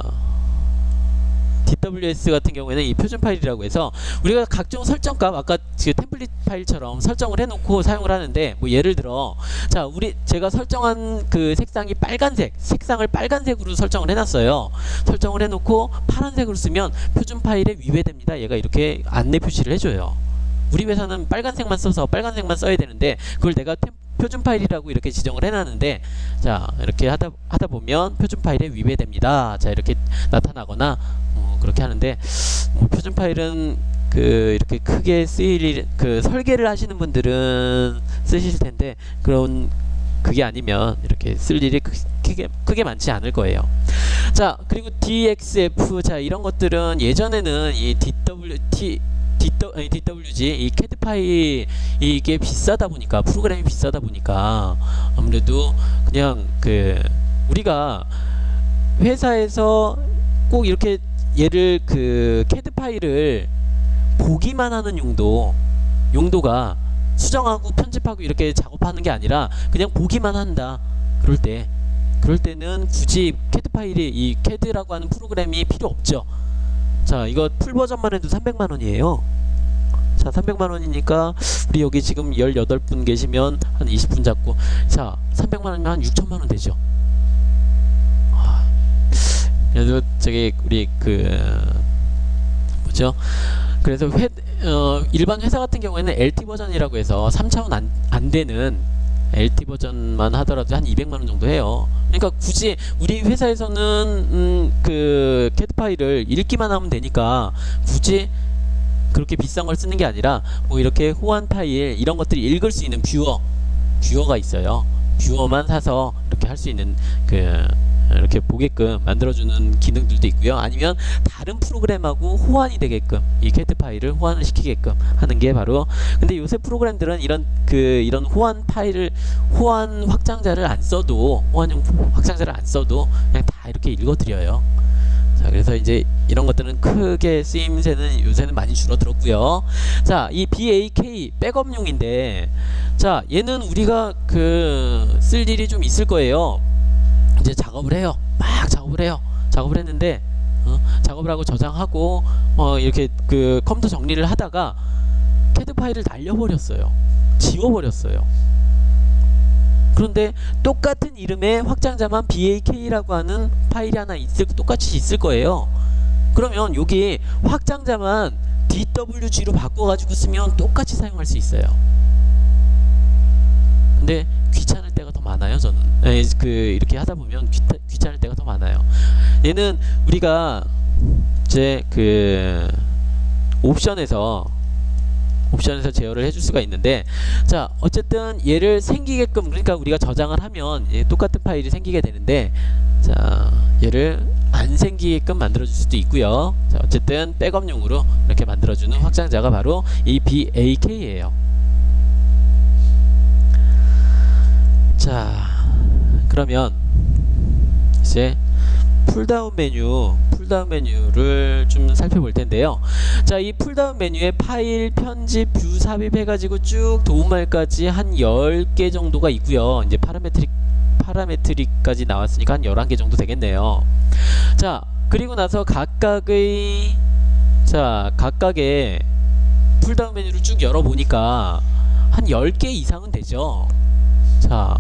DWS 같은 경우에는 이 표준 파일이라고 해서 우리가 각종 설정값, 아까 템플릿 파일처럼 설정을 해놓고 사용을 하는데, 뭐 예를 들어, 자, 제가 설정한 색상이 색상을 빨간색으로 설정을 해놨어요. 설정을 해놓고 파란색으로 쓰면 표준 파일에 위배됩니다. 얘가 이렇게 안내 표시를 해줘요. 우리 회사는 빨간색만 써서 빨간색만 써야 되는데, 그걸 내가 표준 파일이라고 이렇게 지정을 해놨는데, 자 이렇게 하다 보면 표준 파일에 위배됩니다. 자 이렇게 나타나거나 그렇게 하는데, 표준 파일은 이렇게 크게 쓰일 설계를 하시는 분들은 쓰실 텐데, 그게 아니면 이렇게 쓸 일이 크게 많지 않을 거예요. 자 그리고 DXF, 자 이런 것들은 예전에는 이 DWG 이 CAD 파일 이게 비싸다 보니까, 프로그램이 비싸다 보니까 아무래도 그냥 우리가 회사에서 꼭 이렇게 얘를 CAD 파일을 보기만 하는 용도가 수정하고 편집하고 이렇게 작업하는 게 아니라 그냥 보기만 한다. 그럴 때는 굳이 CAD 파일이, 이 CAD라고 하는 프로그램이 필요 없죠. 자 이거 풀 버전만 해도 300만원이에요 자 300만원이니까 우리 여기 지금 18분 계시면 한 20분 잡고, 자 300만원이면 한 6천만원 되죠. 그래도 저기 우리 뭐죠, 그래서 일반 회사 같은 경우에는 LT 버전이라고 해서 3차원 안 되는 LT 버전만 하더라도 한 200만원 정도 해요. 그러니까 굳이 우리 회사에서는 CAD 파일을 읽기만 하면 되니까 굳이 그렇게 비싼 걸 쓰는 게 아니라, 뭐 이렇게 호환 파일 이런 것들이 읽을 수 있는 뷰어가 있어요. 뷰어만 사서 이렇게 할 수 있는 이렇게 보게끔 만들어주는 기능들도 있고요. 아니면 다른 프로그램하고 호환이 되게끔, 이 CAD 파일을 호환을 시키게끔 하는 게 바로, 근데 요새 프로그램들은 이런 호환 확장자를 안 써도, 호환용 확장자를 안 써도 그냥 다 이렇게 읽어드려요. 자 그래서 이제 이런 것들은 크게 쓰임새는 요새는 많이 줄어들었고요. 자 이 BAK 백업용인데, 자 얘는 우리가 쓸 일이 좀 있을 거예요. 이제 작업을 해요. 막 작업을 했는데, 작업을 하고 저장하고 이렇게 컴퓨터 정리를 하다가 CAD 파일을 날려버렸어요. 지워버렸어요. 그런데 똑같은 이름의 확장자만 BAK라고 하는 파일이 하나 똑같이 있을 거예요. 그러면 여기 확장자만 DWG로 바꿔가지고 쓰면 똑같이 사용할 수 있어요. 근데 귀찮을 때가 더 많아요. 저는 이렇게 하다 보면 귀찮을 때가 더 많아요. 얘는 우리가 이제 옵션에서 제어를 해줄 수가 있는데, 자 어쨌든 얘를 생기게끔, 그러니까 우리가 저장을 하면 똑같은 파일이 생기게 되는데, 자 얘를 안 생기게끔 만들어줄 수도 있고요. 자 어쨌든 백업용으로 이렇게 만들어주는 확장자가 바로 이 BAK예요. 자 그러면 이제 풀다운 메뉴를 좀 살펴볼 텐데요. 자 이 풀다운 메뉴에 파일, 편집, 뷰 삽입 해가지고 쭉 도움말까지 한 10개 정도가 있고요. 이제 파라메트릭까지 나왔으니까 한 11개 정도 되겠네요. 자 그리고 나서 각각의 풀다운 메뉴를 쭉 열어보니까 한 10개 이상은 되죠. 자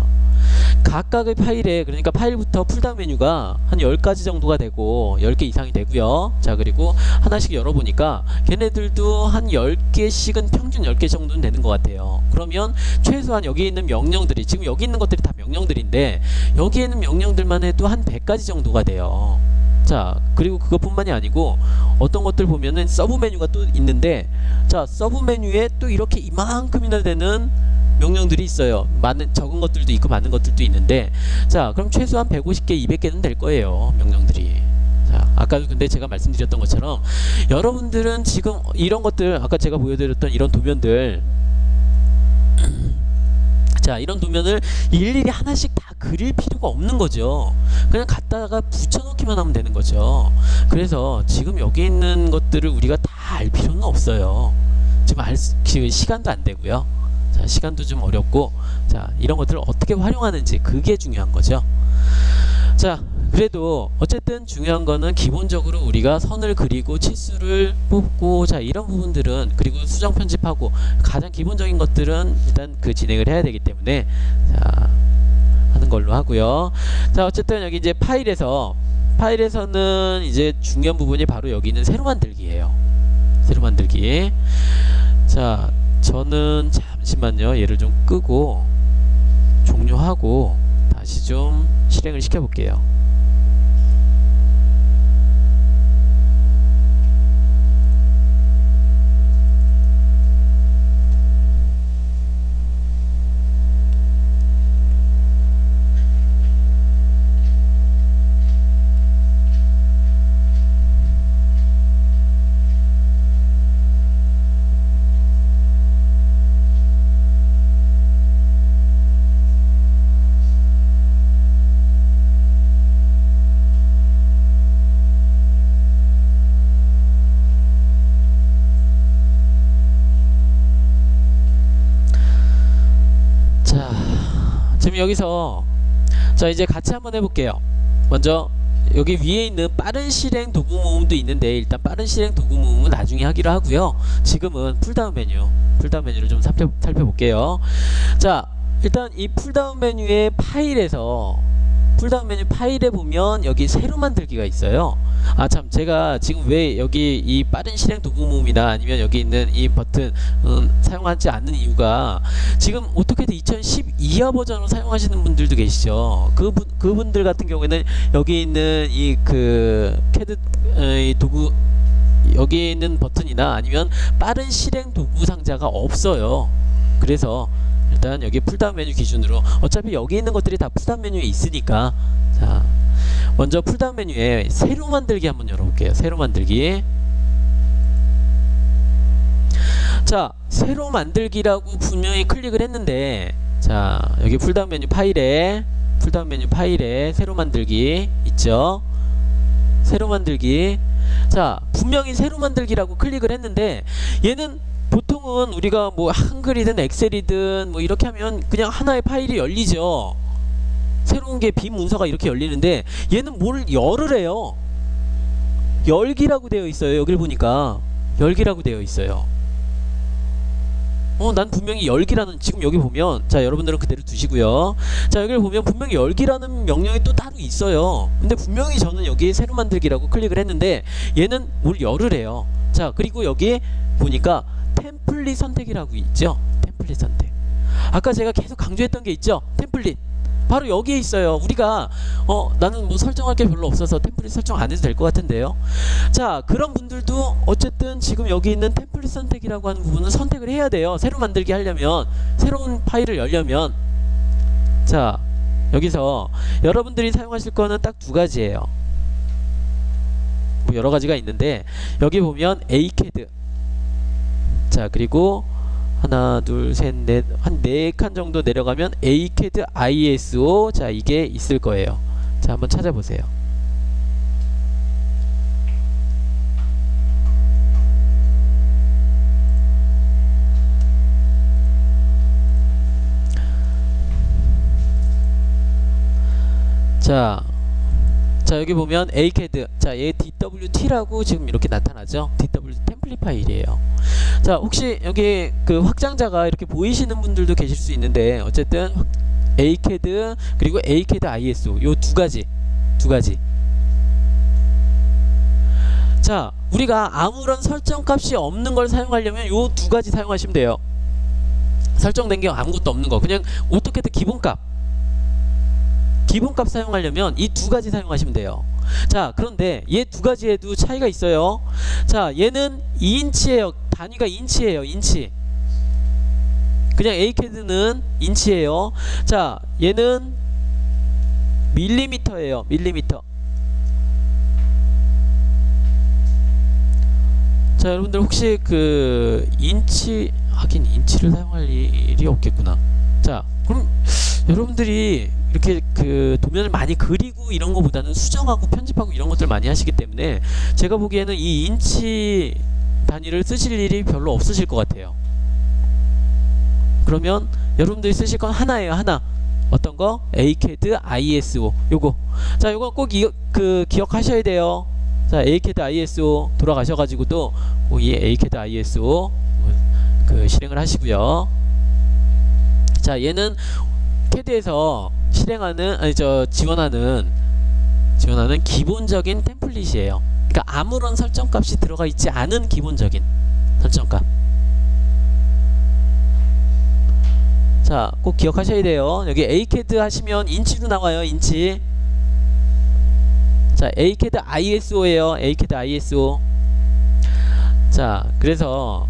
각각의 파일에, 그러니까 파일부터 풀다운 메뉴가 한 10가지 정도가 되고 10개 이상이 되고요. 자 그리고 하나씩 열어보니까 걔네들도 한 10개씩은, 평균 10개 정도는 되는 것 같아요. 그러면 최소한 여기 있는 명령들이, 지금 여기 있는 것들이 다 명령들인데, 여기에 있는 명령들만 해도 한 100가지 정도가 돼요. 자 그리고 그것뿐만이 아니고 어떤 것들 보면은 서브 메뉴가 또 있는데, 자 서브 메뉴에 또 이렇게 이만큼이나 되는 명령들이 있어요. 적은 것들도 있고 많은 것들도 있는데, 자 그럼 최소한 150개 200개는 될 거예요, 명령들이. 자 아까도 근데 제가 말씀드렸던 것처럼 여러분들은 지금 이런 것들, 아까 제가 보여드렸던 이런 도면들, 자 이런 도면을 일일이 하나씩 다 그릴 필요가 없는 거죠. 그냥 갖다가 붙여넣기만 하면 되는 거죠. 그래서 지금 여기 있는 것들을 우리가 다 알 필요는 없어요. 지금 시간도 안 되고요. 자, 시간도 좀 어렵고, 자 이런 것들을 어떻게 활용하는지, 그게 중요한 거죠. 자 그래도 어쨌든 중요한 거는 기본적으로 우리가 선을 그리고 치수를 뽑고, 자 이런 부분들은, 그리고 수정 편집하고, 가장 기본적인 것들은 일단 진행을 해야 되기 때문에 자 하는 걸로 하고요. 자 어쨌든 여기 이제 파일에서는 이제 중요한 부분이 바로 여기 있는 세로 만들기예요. 세로 만들기. 자 저는 잠시만요, 얘를 좀 끄고 종료하고 다시 좀 실행을 시켜 볼게요. 자, 지금 여기서 자 이제 같이 한번 해볼게요. 먼저 여기 위에 있는 빠른 실행 도구 모음도 있는데 일단 빠른 실행 도구 모음은 나중에 하기로 하고요. 지금은 풀다운 메뉴를 좀 살펴볼게요. 자, 일단 이 풀다운 메뉴의 풀다운 메뉴 파일에 보면 여기 새로 만들기가 있어요. 아 참, 제가 지금 왜 여기 이 빠른 실행 도구 모음이나 아니면 여기 있는 이 버튼 사용하지 않는 이유가, 지금 오토캐드 2012화 버전으로 사용하시는 분들도 계시죠. 그분들 같은 경우에는 여기 있는 이 캐드 이 도구, 여기 있는 버튼이나 아니면 빠른 실행 도구 상자가 없어요. 그래서 일단 여기 풀다운 메뉴 기준으로, 어차피 여기 있는 것들이 다 풀다운 메뉴에 있으니까, 자 먼저 풀다운 메뉴에 새로 만들기 한번 열어볼게요. 새로 만들기. 자, 새로 만들기라고 분명히 클릭을 했는데, 자 여기 풀다운 메뉴 파일에 새로 만들기 있죠. 새로 만들기. 자, 분명히 새로 만들기라고 클릭을 했는데, 얘는 보통은 우리가 뭐 한글이든 엑셀이든 뭐 이렇게 하면 그냥 하나의 파일이 열리죠. 새로운 게 빈 문서가 이렇게 열리는데, 얘는 뭘 열을 해요. 열기라고 되어 있어요. 여기를 보니까 열기라고 되어 있어요. 난 분명히 열기라는, 지금 여기 보면, 자 여러분들은 그대로 두시고요. 자 여기를 보면 분명히 열기라는 명령이 또 따로 있어요. 근데 분명히 저는 여기 새로 만들기라고 클릭을 했는데 얘는 뭘 열을 해요. 자, 그리고 여기 보니까 템플릿 선택이라고 있죠. 템플릿 선택. 아까 제가 계속 강조했던 게 있죠. 템플릿. 바로 여기에 있어요. 우리가 나는 뭐 설정할 게 별로 없어서 템플릿 설정 안 해도 될 것 같은데요. 자, 그런 분들도 어쨌든 지금 여기 있는 템플릿 선택이라고 하는 부분은 선택을 해야 돼요. 새로 만들기 하려면, 새로운 파일을 열려면. 자, 여기서 여러분들이 사용하실 거는 딱 두 가지예요. 뭐 여러 가지가 있는데, 여기 보면 ACAD, 자 그리고 하나 둘 셋 넷, 한 4칸 정도 내려가면 ACAD ISO, 자 이게 있을 거예요. 자 한번 찾아보세요. 자 여기 보면 ACAD, 자 얘 DWT라고 지금 이렇게 나타나죠. DWT 템플릿 파일이에요. 자, 혹시 여기 확장자가 이렇게 보이시는 분들도 계실 수 있는데, 어쨌든 ACAD 그리고 ACAD ISO 요 두 가지. 자, 우리가 아무런 설정 값이 없는 걸 사용하려면 요 두 가지 사용하시면 돼요. 설정된 게 아무것도 없는 거, 그냥 오토캐드 기본값 사용하려면 이 두 가지 사용하시면 돼요. 자, 그런데 얘 두 가지에도 차이가 있어요. 자, 얘는 2인치예요. 단위가 인치예요. 인치. 그냥 ACAD는 인치예요. 자, 얘는 밀리미터예요. 밀리미터. 자, 여러분들 혹시 인치, 하긴 인치를 사용할 일이 없겠구나. 자, 그럼 여러분들이 이렇게 도면을 많이 그리고 이런 거보다는 수정하고 편집하고 이런 것들 많이 하시기 때문에 제가 보기에는 이 인치 단위를 쓰실 일이 별로 없으실 것 같아요. 그러면 여러분들이 쓰실 건 하나예요. 하나. 어떤 거? ACAD ISO 요거. 자, 요거 꼭 기억하셔야 돼요. 자, ACAD ISO 돌아가셔가지고도 이 ACAD ISO 실행을 하시고요. 자, 얘는 캐드에서 지원하는 기본적인 템플릿이에요. 그러니까 아무런 설정값이 들어가 있지 않은 기본적인 설정값. 자, 꼭 기억하셔야 돼요. 여기 ACAD 하시면 인치로 나와요. 인치. 자, ACAD ISO예요. ACAD ISO. 자, 그래서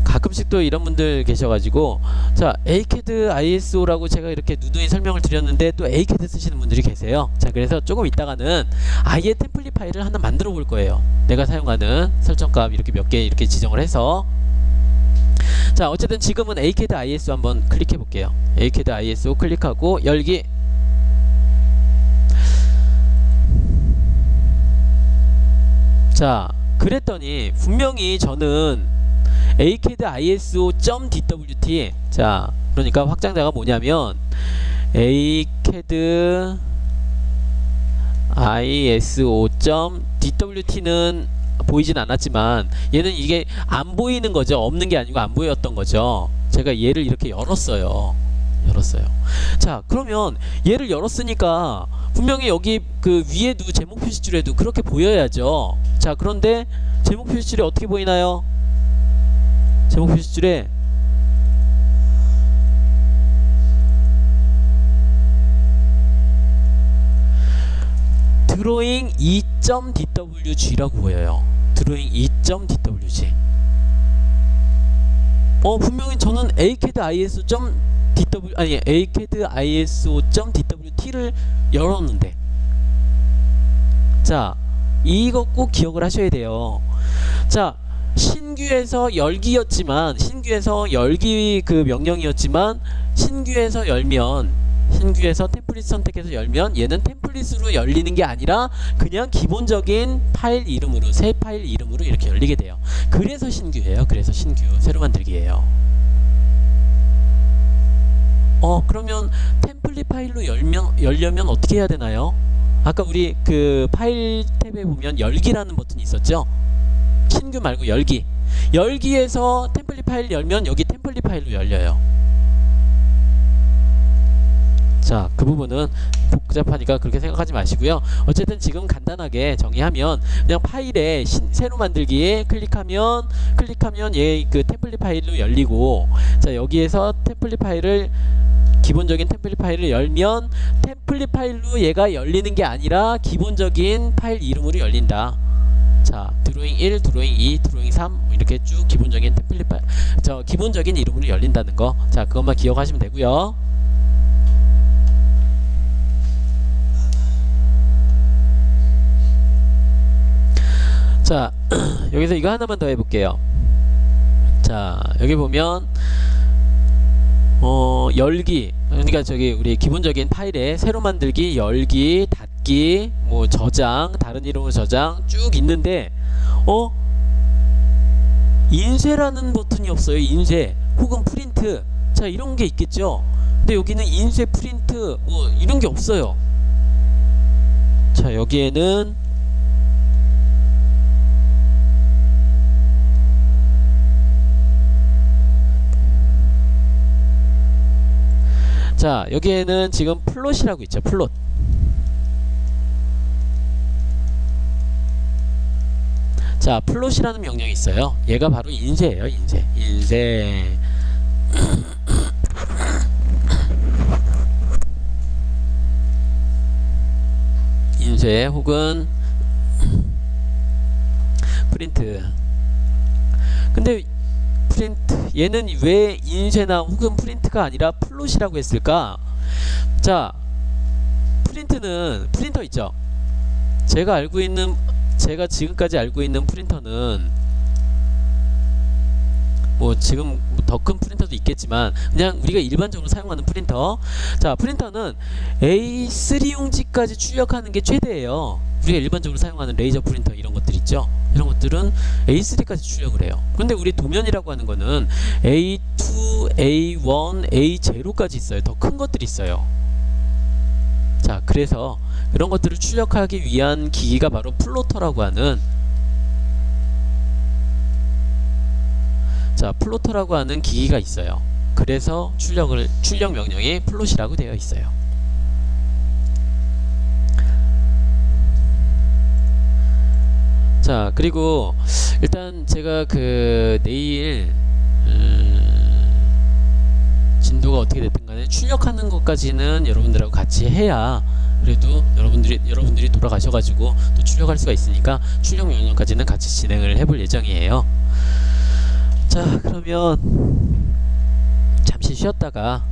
가끔씩 또 이런 분들 계셔가지고, 자, ACAD ISO라고 제가 이렇게 누누이 설명을 드렸는데 또 ACAD 쓰시는 분들이 계세요. 자, 그래서 조금 있다가는 아예 템플릿 파일을 하나 만들어 볼 거예요. 내가 사용하는 설정값 이렇게 몇 개 이렇게 지정을 해서. 자, 어쨌든 지금은 ACAD ISO 한번 클릭해 볼게요. ACAD ISO 클릭하고 열기. 자, 그랬더니 분명히 저는 ACAD ISO.dwt, 자, 그러니까 확장자가 뭐냐면 ACAD ISO.dwt는 보이진 않았지만 얘는 이게 안 보이는 거죠. 없는 게 아니고 안 보였던 거죠. 제가 얘를 이렇게 열었어요. 자, 그러면 얘를 열었으니까 분명히 여기 그 위에도 제목 표시줄에도 그렇게 보여야죠. 자, 그런데 제목 표시줄에 어떻게 보이나요? 제목 표시줄에 드로잉 2.dwg라고 보여요. 드로잉 2.dwg. 분명히 저는 ACAD ISO.dwt를 열었는데. 자, 이거 꼭 기억을 하셔야 돼요. 자, 신규에서 열기였지만, 신규에서 열기 그 명령이었지만, 신규에서 템플릿 선택해서 열면 얘는 템플릿으로 열리는 게 아니라 그냥 기본적인 파일 이름으로, 새 파일 이름으로 이렇게 열리게 돼요. 그래서 신규예요. 그래서 신규 새로 만들기예요. 그러면 템플릿 파일로 열려면 어떻게 해야 되나요? 아까 우리 그 파일 탭에 보면 열기라는 버튼이 있었죠? 신규 말고 열기. 열기에서 템플릿 파일 열면 여기 템플릿 파일로 열려요. 자, 그 부분은 복잡하니까 그렇게 생각하지 마시고요. 어쨌든 지금 간단하게 정의하면 그냥 파일에 새로 만들기에 클릭하면 얘 그 템플릿 파일로 열리고, 자, 여기에서 템플릿 파일을, 기본적인 템플릿 파일을 열면 템플릿 파일로 얘가 열리는 게 아니라 기본적인 파일 이름으로 열린다. 자, 드로잉 1, 드로잉 2, 드로잉 3 이렇게 쭉 기본적인 템플릿 파일, 기본적인 이름으로 열린다는 거. 자, 그것만 기억하시면 되고요. 자, 여기서 이거 하나만 더 해볼게요. 자, 여기 보면 열기, 그러니까 저기 우리 기본적인 파일에 새로 만들기, 열기, 닫기, 뭐 저장, 다른 이름으로 저장 쭉 있는데 인쇄라는 버튼이 없어요. 인쇄 혹은 프린트. 자, 이런 게 있겠죠. 근데 여기는 인쇄, 프린트 뭐 이런 게 없어요. 자, 여기에는 자, 여기에는 지금 플롯이라고 있죠. 플롯. 자, 플롯이라는 명령이 있어요. 얘가 바로 인쇄예요. 인쇄 인쇄 혹은 프린트. 근데 프린트, 얘는 왜 인쇄나 혹은 프린트가 아니라 플롯이라고 했을까? 자, 프린트는 프린터 있죠. 제가 지금까지 알고 있는 프린터는 뭐 지금 더 큰 프린터도 있겠지만 그냥 우리가 일반적으로 사용하는 프린터. 자, 프린터는 A3 용지까지 출력하는 게 최대예요. 우리가 일반적으로 사용하는 레이저 프린터 이런 것들 있죠. 이런 것들은 A3까지 출력을 해요. 그런데 우리 도면이라고 하는 거는 A2, A1, A0까지 있어요. 더 큰 것들이 있어요. 자, 그래서 그런 것들을 출력하기 위한 기기가 바로 플로터라고 하는, 자, 플로터라고 하는 기기가 있어요. 그래서 출력 명령이 플롯이라고 되어 있어요. 자, 그리고 일단 제가 그 내일 진도가 어떻게 됐든 간에 출력하는 것까지는 여러분들하고 같이 해야 그래도 여러분들이 돌아가셔가지고 또 출력할 수가 있으니까 출력 명령까지는 같이 진행을 해볼 예정이에요. 자, 그러면 잠시 쉬었다가